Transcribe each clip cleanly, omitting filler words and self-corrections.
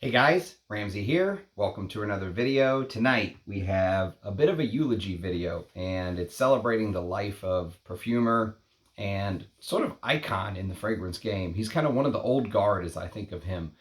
Hey guys, Ramsey here. Welcome to another video. Tonight we have a bit of a eulogy video, and it's celebrating the life of Perfumer and sort of icon in the fragrance game. He's kind of one of the old guard as I think of him.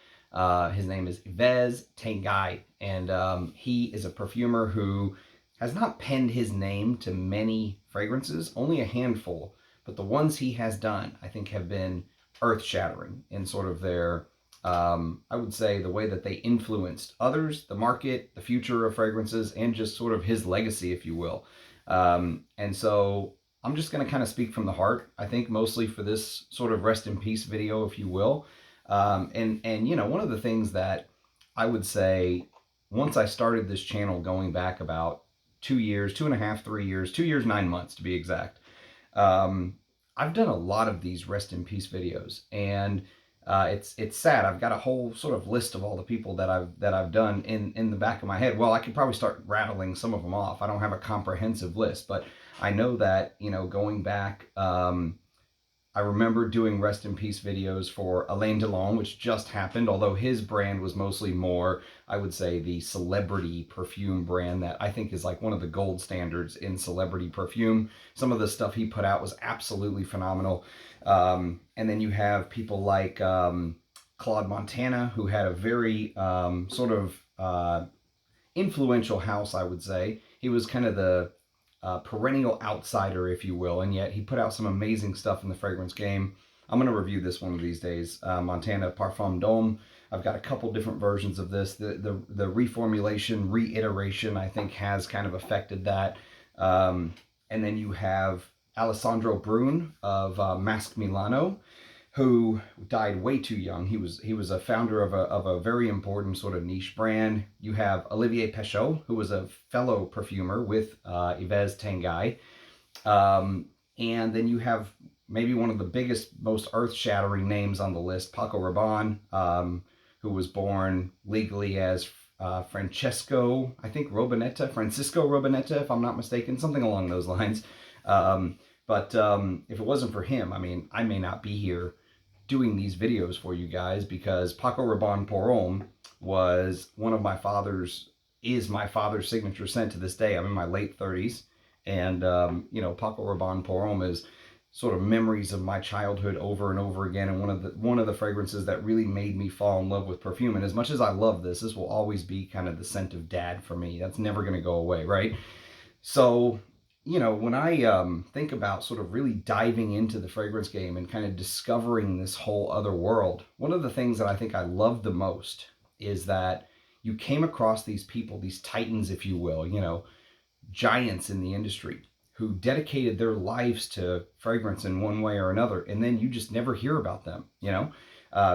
His name is Yves Tanguy, and he is a perfumer who has not penned his name to many fragrances, only a handful, but the ones he has done I think have been earth-shattering in sort of their I would say the way that they influenced others, the market, the future of fragrances, and just sort of his legacy, if you will. And so I'm just going to kind of speak from the heart, I think, mostly for this sort of rest in peace video, if you will. And you know, one of the things that I would say once I started this channel going back about 2 years, 2.5, 3 years, 2 years, 9 months to be exact, I've done a lot of these rest in peace videos, and it's sad. I've got a whole sort of list of all the people that I've done in the back of my head. Well, I could probably start rattling some of them off. I don't have a comprehensive list, but I know that, you know, going back, I remember doing rest in peace videos for Alain Delon, which just happened, although his brand was mostly more, I would say, the celebrity perfume brand that I think is like one of the gold standards in celebrity perfume. Some of the stuff he put out was absolutely phenomenal. And then you have people like Claude Montana, who had a very sort of influential house, I would say. He was kind of the perennial outsider, if you will, and yet he put out some amazing stuff in the fragrance game. I'm going to review this one of these days. Montana Parfum d'Homme. I've got a couple different versions of this. The reformulation, reiteration, I think has kind of affected that. And then you have Alessandro Brun of Mask Milano, who died way too young. He was a founder of a very important sort of niche brand. You have Olivier Pechot, who was a fellow perfumer with Yves Tanguy. And then you have maybe one of the biggest, most earth-shattering names on the list, Paco Rabanne, who was born legally as Francisco Robinetta, if I'm not mistaken, something along those lines. But if it wasn't for him, I mean, I may not be here doing these videos for you guys, because Paco Rabanne pour Homme was is my father's signature scent to this day. I'm in my late 30s, and you know, Paco Rabanne pour Homme is sort of memories of my childhood over and over again, and one of the fragrances that really made me fall in love with perfume. And as much as I love this will always be kind of the scent of dad for me. That's never going to go away, right? So, you know, when I think about sort of really diving into the fragrance game and kind of discovering this whole other world, one of the things that I think I love the most is that you came across these people, these titans, if you will, you know, giants in the industry who dedicated their lives to fragrance in one way or another, and then you just never hear about them, you know?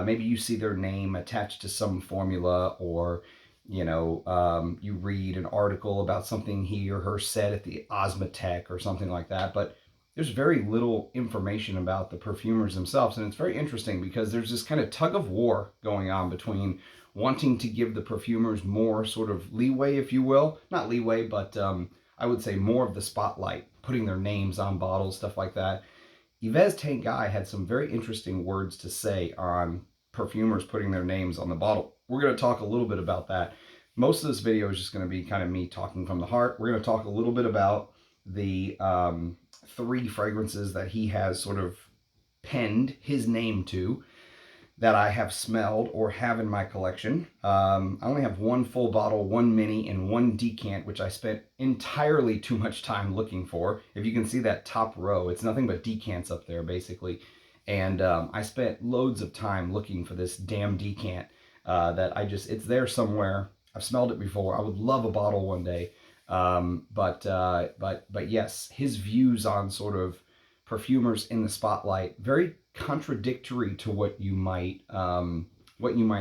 Maybe you see their name attached to some formula, or you know, you read an article about something he or her said at the Osmotech or something like that, but there's very little information about the perfumers themselves. And it's very interesting because there's this kind of tug of war going on between wanting to give the perfumers more sort of leeway, if you will. Not leeway, but I would say more of the spotlight, putting their names on bottles, stuff like that. Yves Tanguy had some very interesting words to say on perfumers putting their names on the bottle. We're going to talk a little bit about that. Most of this video is just going to be kind of me talking from the heart. We're going to talk a little bit about the 3 fragrances that he has sort of penned his name to, that I have smelled or have in my collection. I only have 1 full bottle, 1 mini, and 1 decant, which I spent entirely too much time looking for. If you can see that top row, it's nothing but decants up there, basically. And I spent loads of time looking for this damn decant that it's there somewhere. I've smelled it before. I would love a bottle one day. But yes, his views on sort of perfumers in the spotlight, very contradictory to what you might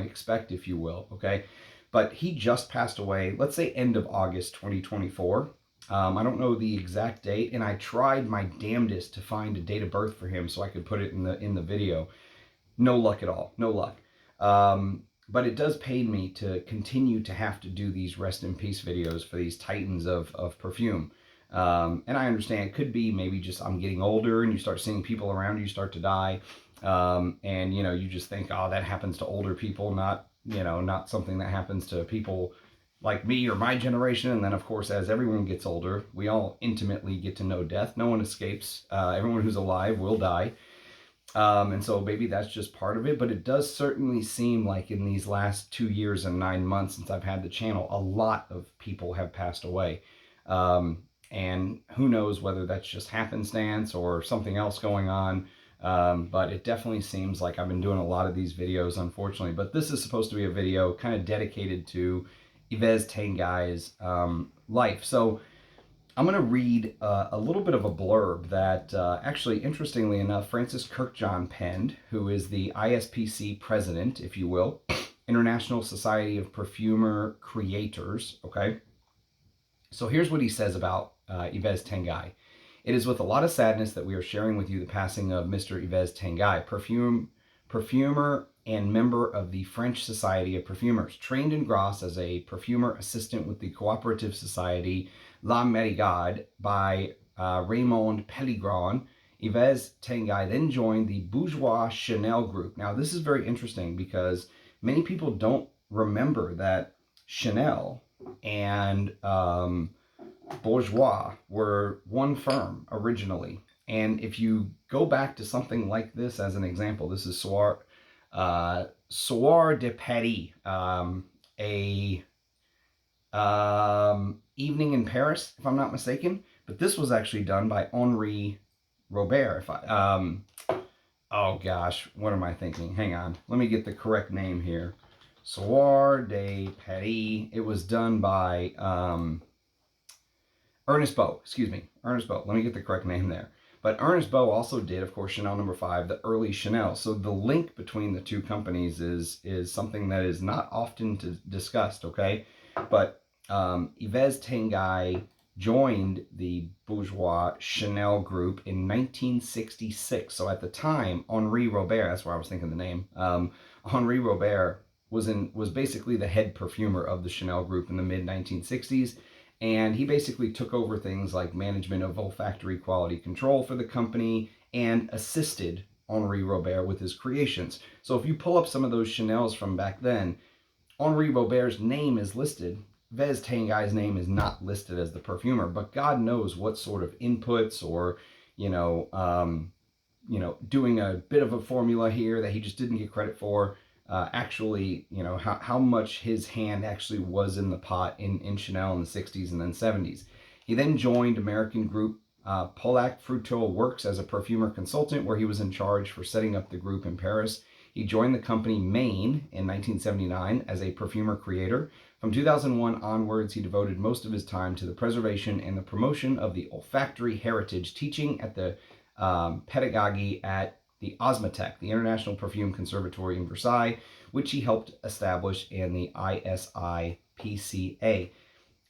expect, if you will. Okay, but he just passed away. Let's say end of August 2024. I don't know the exact date, and I tried my damnedest to find a date of birth for him so I could put it in the video. No luck at all. No luck. But it does pain me to continue to have to do these rest in peace videos for these titans of perfume. And I understand it could be maybe just I'm getting older and you start seeing people around you start to die. And, you know, you just think, oh, that happens to older people, not you know, not something that happens to people like me or my generation. And then, of course, as everyone gets older, we all intimately get to know death. No one escapes. Everyone who's alive will die. And so maybe that's just part of it, but it does certainly seem like in these last 2 years and 9 months since I've had the channel, a lot of people have passed away. And who knows whether that's just happenstance or something else going on. But it definitely seems like I've been doing a lot of these videos, unfortunately. But this is supposed to be a video kind of dedicated to Yves Tanguy's life. So I'm going to read a little bit of a blurb that actually, interestingly enough, Francis Kirkjohn penned, who is the ISPC president, if you will, International Society of Perfumer Creators, okay? So here's what he says about Yves Tanguy. It is with a lot of sadness that we are sharing with you the passing of Mr. Yves Tanguy, perfumer and member of the French Society of Perfumers. Trained in Grasse as a perfumer assistant with the Cooperative Society La Marigade by Raymond Pellegrin, Yves Tanguy then joined the Bourjois Chanel group. Now, this is very interesting because many people don't remember that Chanel and Bourjois were one firm originally. And if you go back to something like this as an example, this is Soir de Paris, a evening in Paris, if I'm not mistaken. But this was actually done by Henri Robert. Oh gosh, what am I thinking? Hang on, let me get the correct name here. Soir de Paris. It was done by Ernest Beau. Excuse me, Ernest Beau. Let me get the correct name there. But Ernest Beau also did, of course, Chanel No. 5, the early Chanel. So the link between the two companies is something that is not often discussed, okay? But Yves Tanguy joined the Bourjois Chanel group in 1966. So at the time, Henri Robert, that's where I was thinking the name, Henri Robert was basically the head perfumer of the Chanel group in the mid-1960s. And he basically took over things like management of olfactory quality control for the company and assisted Henri Robert with his creations. So if you pull up some of those Chanels from back then, Henri Robert's name is listed. Yves Tanguy's name is not listed as the perfumer, but God knows what sort of inputs or, doing a bit of a formula here that he just didn't get credit for. Actually, how much his hand actually was in the pot in Chanel in the 60s and then 70s. He then joined American group Pollack Fruteau Works as a perfumer consultant, where he was in charge for setting up the group in Paris. He joined the company Maine in 1979 as a perfumer creator. From 2001 onwards, he devoted most of his time to the preservation and the promotion of the olfactory heritage, teaching at the pedagogy at the Osmotek, the International Perfume Conservatory in Versailles, which he helped establish, and the ISIPCA.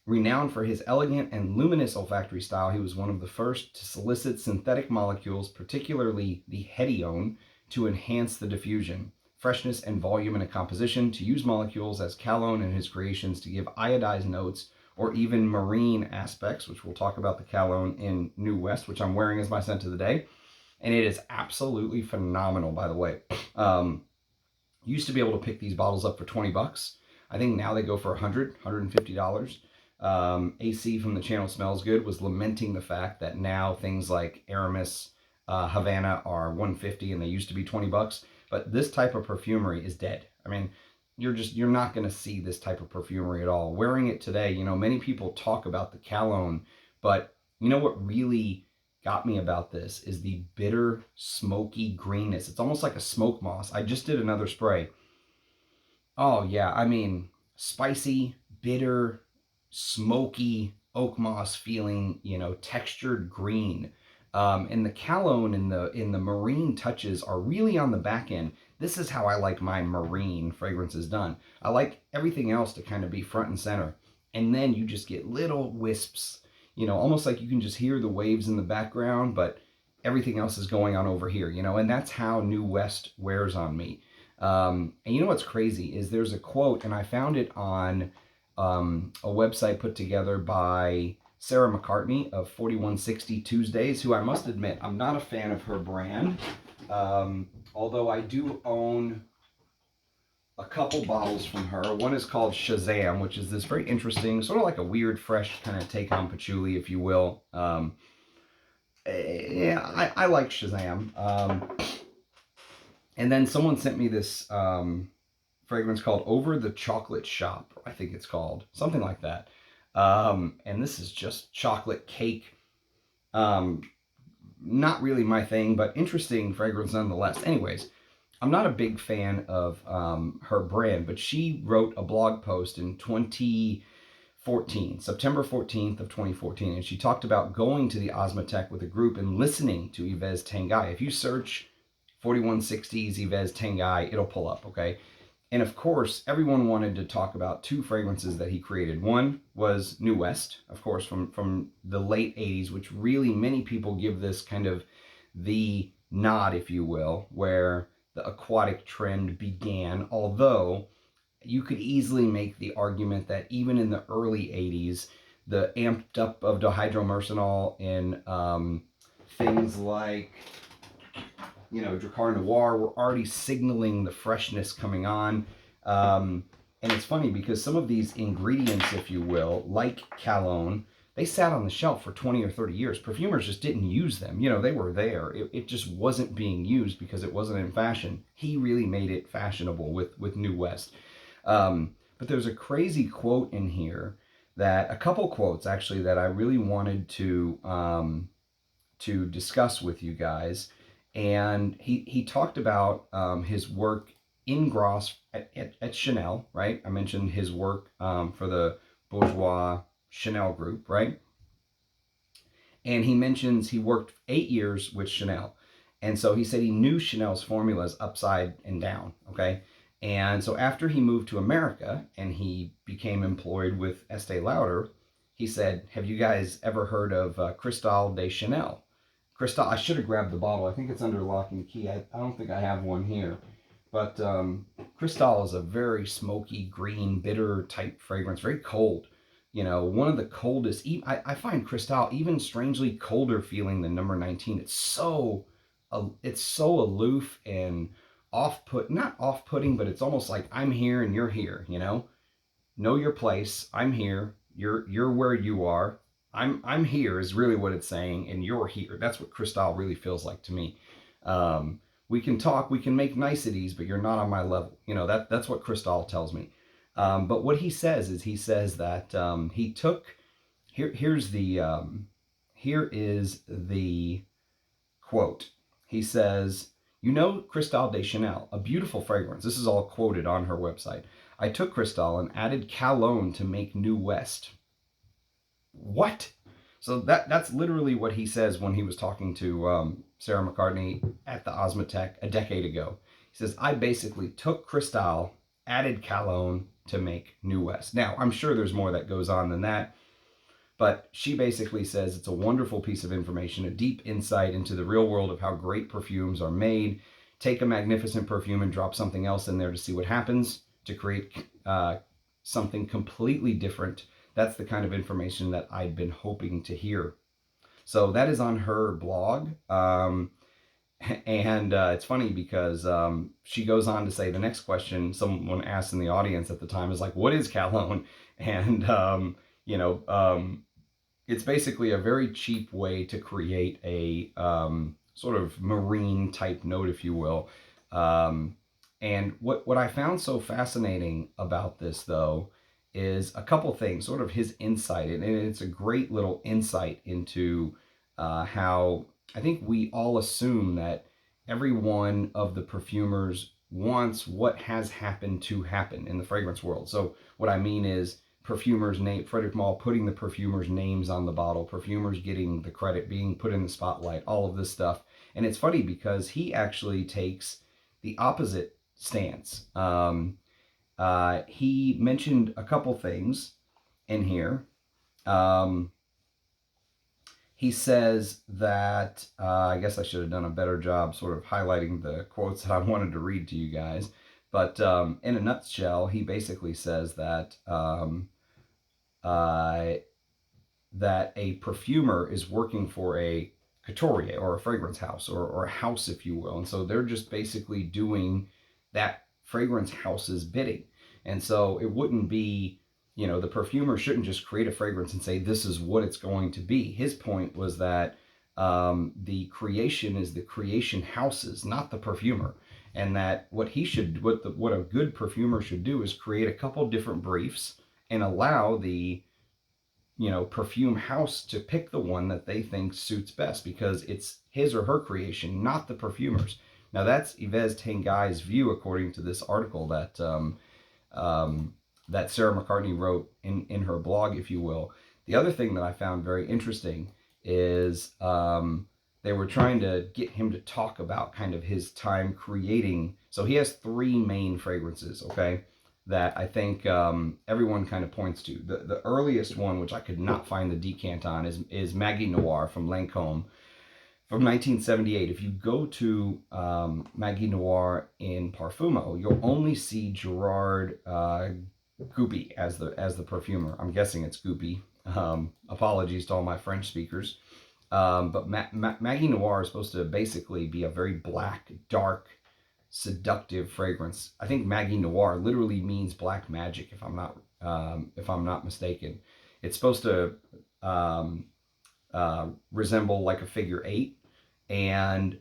Renowned for his elegant and luminous olfactory style, he was one of the first to solicit synthetic molecules, particularly the hedione, to enhance the diffusion, freshness, and volume in a composition, to use molecules as calone in his creations to give iodized notes or even marine aspects, which we'll talk about the calone in New West, which I'm wearing as my scent of the day. And it is absolutely phenomenal, by the way. Used to be able to pick these bottles up for 20 bucks. I think now they go for $150. AC from the channel Smells Good was lamenting the fact that now things like Aramis, Havana are $150 and they used to be 20 bucks. But this type of perfumery is dead. I mean, you're not going to see this type of perfumery at all. Wearing it today, many people talk about the calone, but you know what really got me about this is the bitter, smoky greenness. It's almost like a smoke moss. I just did another spray. Oh yeah, I mean, spicy, bitter, smoky, oak moss feeling, textured green. And the calone and the marine touches are really on the back end. This is how I like my marine fragrances done. I like everything else to kind of be front and center. And then you just get little wisps, almost like you can just hear the waves in the background, but everything else is going on over here, and that's how New West wears on me. And you know what's crazy is there's a quote, and I found it on a website put together by Sarah McCartney of 4160 Tuesdays, who I must admit, I'm not a fan of her brand, although I do own a couple bottles from her. One is called Shazam, which is this very interesting, sort of like a weird, fresh kind of take on patchouli, if you will. Yeah, I like Shazam. And then someone sent me this fragrance called Over the Chocolate Shop, I think it's called. Something like that. And this is just chocolate cake. Not really my thing, but interesting fragrance nonetheless. Anyways, I'm not a big fan of her brand, but she wrote a blog post in 2014, September 14th of 2014, and she talked about going to the Osmotek with a group and listening to Yves Tanguy. If you search 4160s Yves Tanguy, it'll pull up, okay? And of course, everyone wanted to talk about two fragrances that he created. One was New West, of course, from the late 80s, which really many people give this kind of the nod, if you will, where the aquatic trend began, although you could easily make the argument that even in the early 80s, the amped up of dihydromercenol in things like, you know, Drakkar Noir were already signaling the freshness coming on. And it's funny because some of these ingredients, if you will, like cologne, they sat on the shelf for 20 or 30 years. Perfumers just didn't use them. You know, they were there. It just wasn't being used because it wasn't in fashion. He really made it fashionable with New West. But there's a crazy quote in here that, a couple quotes actually, that I really wanted to discuss with you guys. And he talked about his work in Gras at Chanel, right? I mentioned his work for the Bourjois Chanel group, right? And he mentions he worked 8 years with Chanel. And so he said he knew Chanel's formulas upside and down, okay? And so after he moved to America and he became employed with Estee Lauder, he said, have you guys ever heard of Cristal de Chanel? Cristal, I should have grabbed the bottle. I think it's under lock and key. I don't think I have one here. But Cristal is a very smoky, green, bitter type fragrance, very cold. You know, one of the coldest. I find Cristal even strangely colder feeling than number 19. It's so aloof and not off-putting, but it's almost like I'm here and you're here, you know? Know your place. I'm here. You're where you are. I'm here is really what it's saying, and you're here. That's what Cristal really feels like to me. We can talk, we can make niceties, but you're not on my level. You know, that's what Cristal tells me. But what he says is, he says that he took, here is the quote. He says, you know, Cristal de Chanel, a beautiful fragrance. This is all quoted on her website. I took Cristal and added cologne to make New West. What? So that's literally what he says when he was talking to Sarah McCartney at the Osmotek a decade ago. He says, I basically took Cristal, added cologne to make New West. Now, I'm sure there's more that goes on than that, but she basically says it's a wonderful piece of information, a deep insight into the real world of how great perfumes are made. Take a magnificent perfume and drop something else in there to see what happens, to create something completely different. That's the kind of information that I'd been hoping to hear. So that is on her blog. And it's funny because she goes on to say, the next question someone asked in the audience at the time is like, what is cologne? And, you know, it's basically a very cheap way to create a sort of marine type note, if you will. And what I found so fascinating about this, though, is a couple things, sort of his insight. And it's a great little insight into how I think we all assume that every one of the perfumers wants what has happened to happen in the fragrance world. So what I mean is perfumers name, Frederick Malle putting the perfumers' names on the bottle, perfumers getting the credit, being put in the spotlight, all of this stuff. And it's funny because he actually takes the opposite stance. He mentioned a couple things in here. He says that, I guess I should have done a better job sort of highlighting the quotes that I wanted to read to you guys. But in a nutshell, he basically says that that a perfumer is working for a couturier or a fragrance house or a house, if you will. And so they're just basically doing that fragrance houses bidding. And so it wouldn't be, you know, the perfumer shouldn't just create a fragrance and say, this is what it's going to be. His point was that the creation is the creation houses, not the perfumer. And that what a good perfumer should do is create a couple different briefs and allow the, you know, perfume house to pick the one that they think suits best, because it's his or her creation, not the perfumer's. Now that's Yves Tanguy's view, according to this article that that Sarah McCartney wrote in her blog, if you will. The other thing that I found very interesting is they were trying to get him to talk about kind of his time creating. So he has 3 main fragrances, okay, that I think everyone kind of points to. The earliest one, which I could not find the decant on, is Magie Noire from Lancome from 1978. If you go to Magie Noire in Parfumo, you'll only see Gerard Goupy as the perfumer. I'm guessing it's Goupy. Apologies to all my French speakers. But Magie Noire is supposed to basically be a very black, dark, seductive fragrance. I think Magie Noire literally means black magic, if I'm not mistaken. It's supposed to resemble like a figure 8, and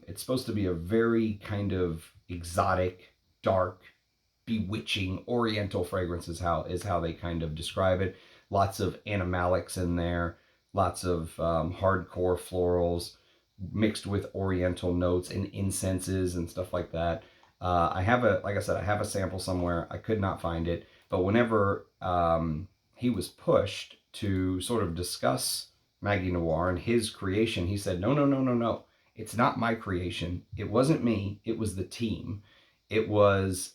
it's supposed to be a very kind of exotic, dark, bewitching oriental fragrance is how they kind of describe it. Lots of animalics in there, lots of hardcore florals mixed with oriental notes and incenses and stuff like that. I have a sample somewhere. I could not find it, but whenever he was pushed to sort of discuss Magie Noire and his creation, he said, no, it's not my creation. It wasn't me. It was the team. It was,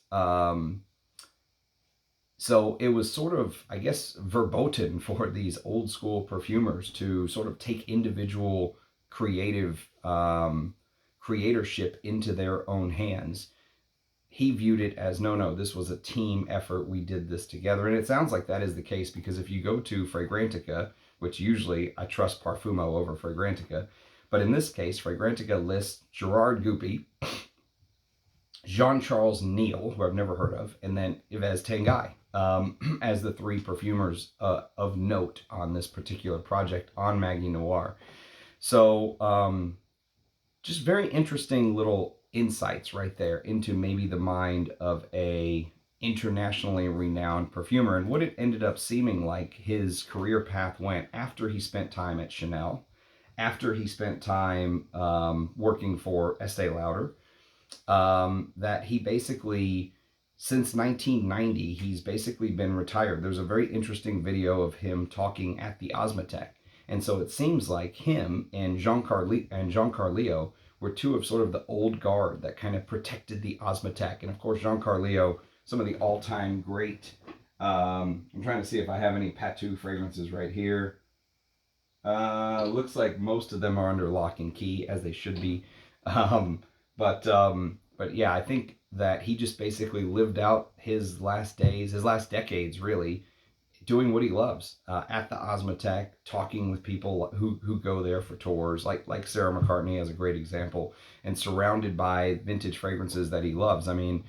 so it was sort of, I guess, verboten for these old school perfumers to sort of take individual creative creatorship into their own hands. He viewed it as, no, this was a team effort. We did this together. And it sounds like that is the case, because if you go to Fragrantica, which usually I trust Parfumo over Fragrantica, but in this case, Fragrantica lists Gerard Goupy, Jean-Charles Neal, who I've never heard of, and then Yves Tanguy as the 3 perfumers of note on this particular project on Magie Noire. So just very interesting little insights right there into maybe the mind of a internationally renowned perfumer and what it ended up seeming like his career path went after he spent time at Chanel, after he spent time working for Estee Lauder, that he basically, since 1990, he's basically been retired. There's a very interesting video of him talking at the Osmotek. And so it seems like him and Jean Carleo were 2 of sort of the old guard that kind of protected the Osmotek. And of course, Jean Carleo, some of the all-time great, I'm trying to see if I have any Patou fragrances right here. Looks like most of them are under lock and key, as they should be. But yeah, I think that he just basically lived out his last days, his last decades really, doing what he loves, at the Osmotek, talking with people who go there for tours, like Sarah McCartney as a great example, and surrounded by vintage fragrances that he loves. I mean,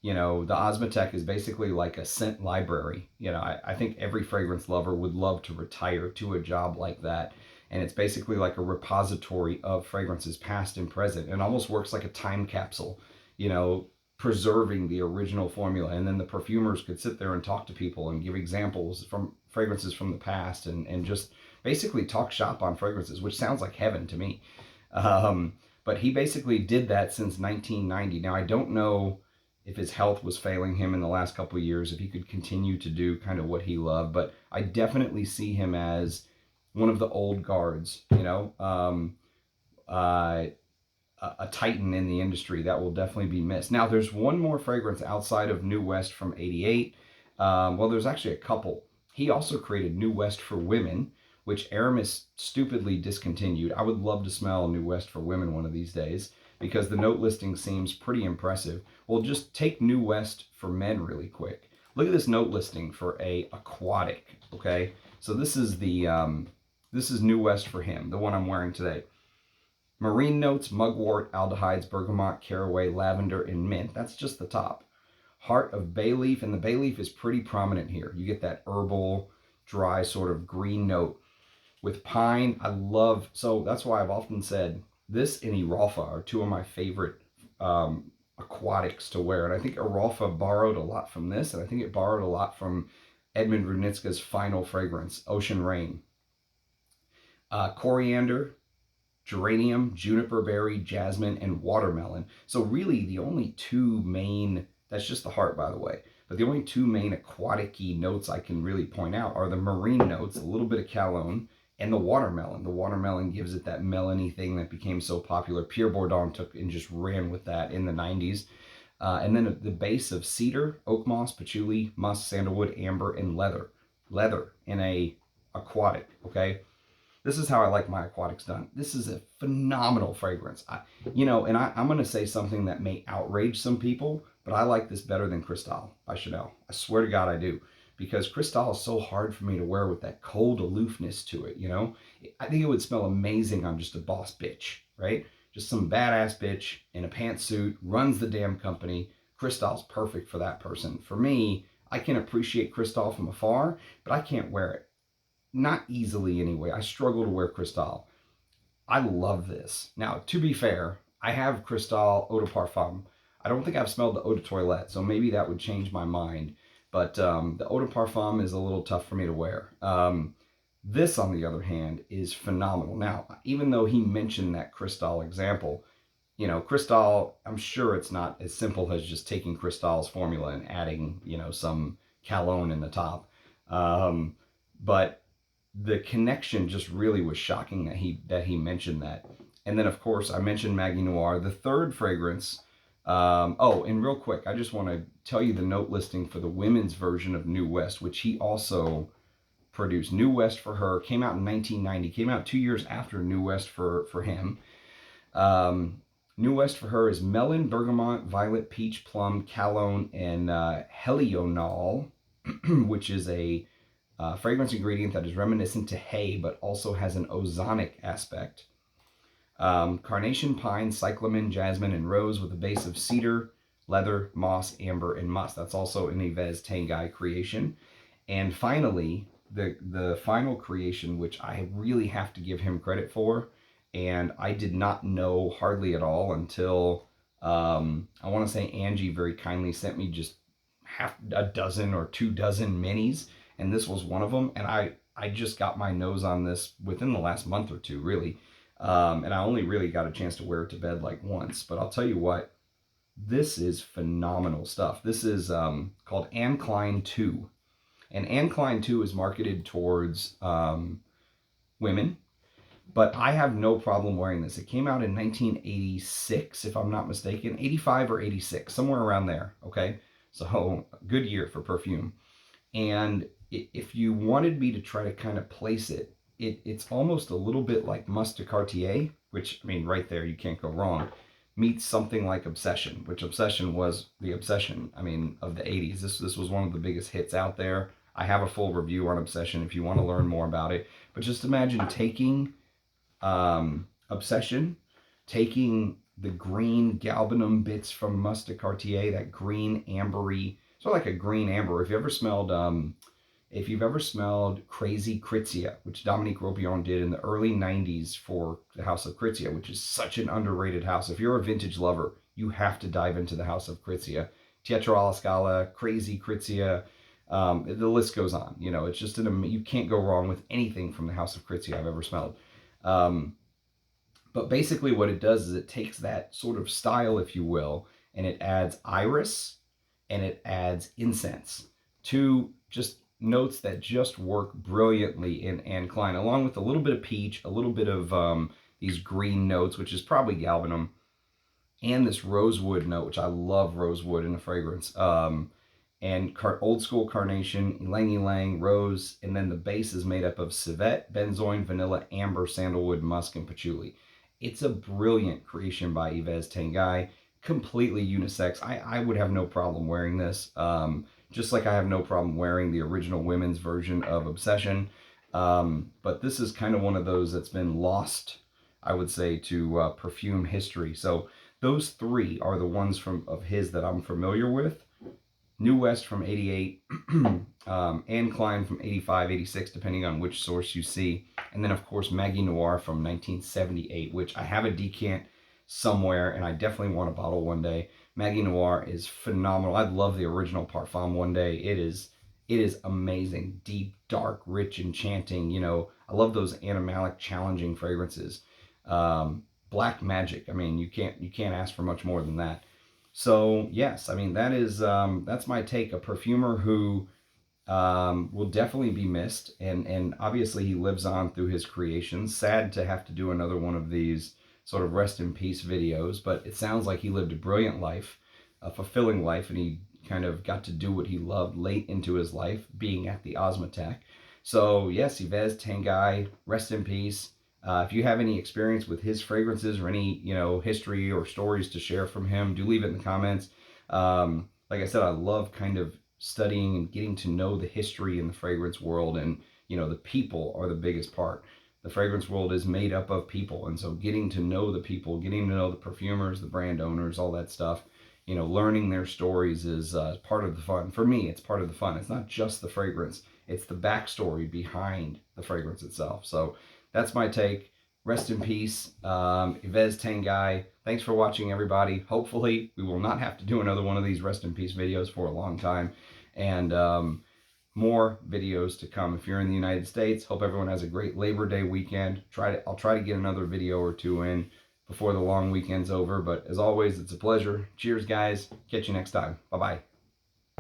you know, the Osmotek is basically like a scent library. You know, I think every fragrance lover would love to retire to a job like that. And it's basically like a repository of fragrances past and present, and almost works like a time capsule, you know, preserving the original formula. And then the perfumers could sit there and talk to people and give examples from fragrances from the past, and just basically talk shop on fragrances, which sounds like heaven to me. But he basically did that since 1990. Now, I don't know if his health was failing him in the last couple of years, if he could continue to do kind of what he loved, but I definitely see him as one of the old guards, you know, a titan in the industry that will definitely be missed. Now, there's one more fragrance outside of New West from '88. Well, there's actually a couple. He also created New West for Women, which Aramis stupidly discontinued. I would love to smell New West for Women one of these days, because the note listing seems pretty impressive. Well, just take New West for Men really quick. Look at this note listing for a aquatic, okay? So this is the this is New West for him, the one I'm wearing today. Marine notes, mugwort, aldehydes, bergamot, caraway, lavender, and mint. That's just the top. Heart of bay leaf, and the bay leaf is pretty prominent here. You get that herbal, dry sort of green note. With pine, I love, so that's why I've often said this and Iralfa are two of my favorite aquatics to wear. And I think Iralfa borrowed a lot from this, and I think it borrowed a lot from Edmund Rudnitska's final fragrance, Ocean Rain. Coriander, geranium, juniper berry, jasmine, and watermelon. So really the only two main, that's just the heart, by the way, but the only two main aquatic-y notes I can really point out are the marine notes, a little bit of cologne, and the watermelon. The watermelon gives it that melony thing that became so popular. Pierre Bourdon took and just ran with that in the 90s. And then the base of cedar, oak moss, patchouli, musk, sandalwood, amber, and leather. Leather in a aquatic, okay? This is how I like my aquatics done. This is a phenomenal fragrance. I'm going to say something that may outrage some people, but I like this better than Cristal by Chanel. I swear to God I do. Because Cristal is so hard for me to wear with that cold aloofness to it, you know? I think it would smell amazing on just a boss bitch, right? Just some badass bitch in a pantsuit, runs the damn company. Cristal's perfect for that person. For me, I can appreciate Cristal from afar, but I can't wear it. Not easily anyway. I struggle to wear Cristal. I love this. Now, to be fair, I have Cristal Eau de Parfum. I don't think I've smelled the Eau de Toilette, so maybe that would change my mind. But the Eau de Parfum is a little tough for me to wear. This, on the other hand, is phenomenal. Now, even though he mentioned that Cristal example, you know, Cristal, I'm sure it's not as simple as just taking Cristal's formula and adding, you know, some cologne in the top. But the connection just really was shocking that he mentioned that. And then, of course, I mentioned Magie Noire. The third fragrance... and real quick, I just want to tell you the note listing for the women's version of New West, which he also produced. New West for her came out in 1990, came out 2 years after New West for him. New West for her is melon, bergamot, violet, peach, plum, cologne, and helional, which is a fragrance ingredient that is reminiscent to hay, but also has an ozonic aspect. Carnation, pine, cyclamen, jasmine, and rose with a base of cedar, leather, moss, amber, and musk. That's also an Yves Tanguy creation. And finally, the final creation, which I really have to give him credit for, and I did not know hardly at all until, I want to say Angie very kindly sent me just half a dozen or 2 dozen minis, and this was one of them. And I just got my nose on this within the last month or two, really. And I only really got a chance to wear it to bed like once. But I'll tell you what, this is phenomenal stuff. This is called Klein II. And Klein II is marketed towards women. But I have no problem wearing this. It came out in 1986, if I'm not mistaken. 85 or 86, somewhere around there, okay? So, good year for perfume. And if you wanted me to try to kind of place it, it's almost a little bit like Musk de Cartier, which, I mean, right there, you can't go wrong, meets something like Obsession, which Obsession was the obsession, I mean, of the 80s. This was one of the biggest hits out there. I have a full review on Obsession if you want to learn more about it. But just imagine taking Obsession, taking the green galbanum bits from Musk de Cartier, that green ambery, sort of like a green amber. If you've ever smelled Crazy Kritzia, which Dominique Ropion did in the early 90s for the House of Kritzia, which is such an underrated house. If you're a vintage lover, you have to dive into the House of Kritzia. Teatro alla Scala, Crazy Kritzia, the list goes on. You know, it's just you can't go wrong with anything from the House of Kritzia I've ever smelled. But basically what it does is it takes that sort of style, if you will, and it adds iris and it adds incense to just notes that just work brilliantly in Klein, along with a little bit of peach, a little bit of these green notes, which is probably galbanum, and this rosewood note, which I love rosewood in a fragrance, and old school carnation, ylang ylang, rose, and then the base is made up of civet, benzoin, vanilla, amber, sandalwood, musk, and patchouli. It's a brilliant creation by Yves Tanguy, completely unisex. I would have no problem wearing this. Just like I have no problem wearing the original women's version of Obsession. But this is kind of one of those that's been lost I would say, to perfume history. So those three are the ones of his that I'm familiar with. New West from 88, and Klein from 85, 86, depending on which source you see. And then, of course, Magie Noire from 1978, which I have a decant somewhere, and I definitely want a bottle one day. Magie Noire is phenomenal. I'd love the original Parfum one day. It is amazing. Deep, dark, rich, enchanting. You know, I love those animalic, challenging fragrances. Black magic. I mean, you can't ask for much more than that. So yes, I mean that's my take. A perfumer who will definitely be missed, and obviously he lives on through his creations. Sad to have to do another one of these sort of rest in peace videos, but it sounds like he lived a brilliant life, a fulfilling life, and he kind of got to do what he loved late into his life, being at the Osmotek. So yes, Yves Tanguy, rest in peace. If you have any experience with his fragrances or any, history or stories to share from him, do leave it in the comments. Like I said, I love kind of studying and getting to know the history in the fragrance world, and, the people are the biggest part. The fragrance world is made up of people, and so getting to know the people, getting to know the perfumers, the brand owners, all that stuff, learning their stories is part of the fun. For me, it's part of the fun. It's not just the fragrance, it's the backstory behind the fragrance itself. So that's my take. Rest in peace, Yves Tanguy. Thanks for watching, everybody. Hopefully, we will not have to do another one of these rest in peace videos for a long time. And more videos to come. If you're in the United States, hope everyone has a great Labor Day weekend. I'll try to get another video or two in before the long weekend's over. But as always, it's a pleasure. Cheers, guys. Catch you next time. Bye-bye.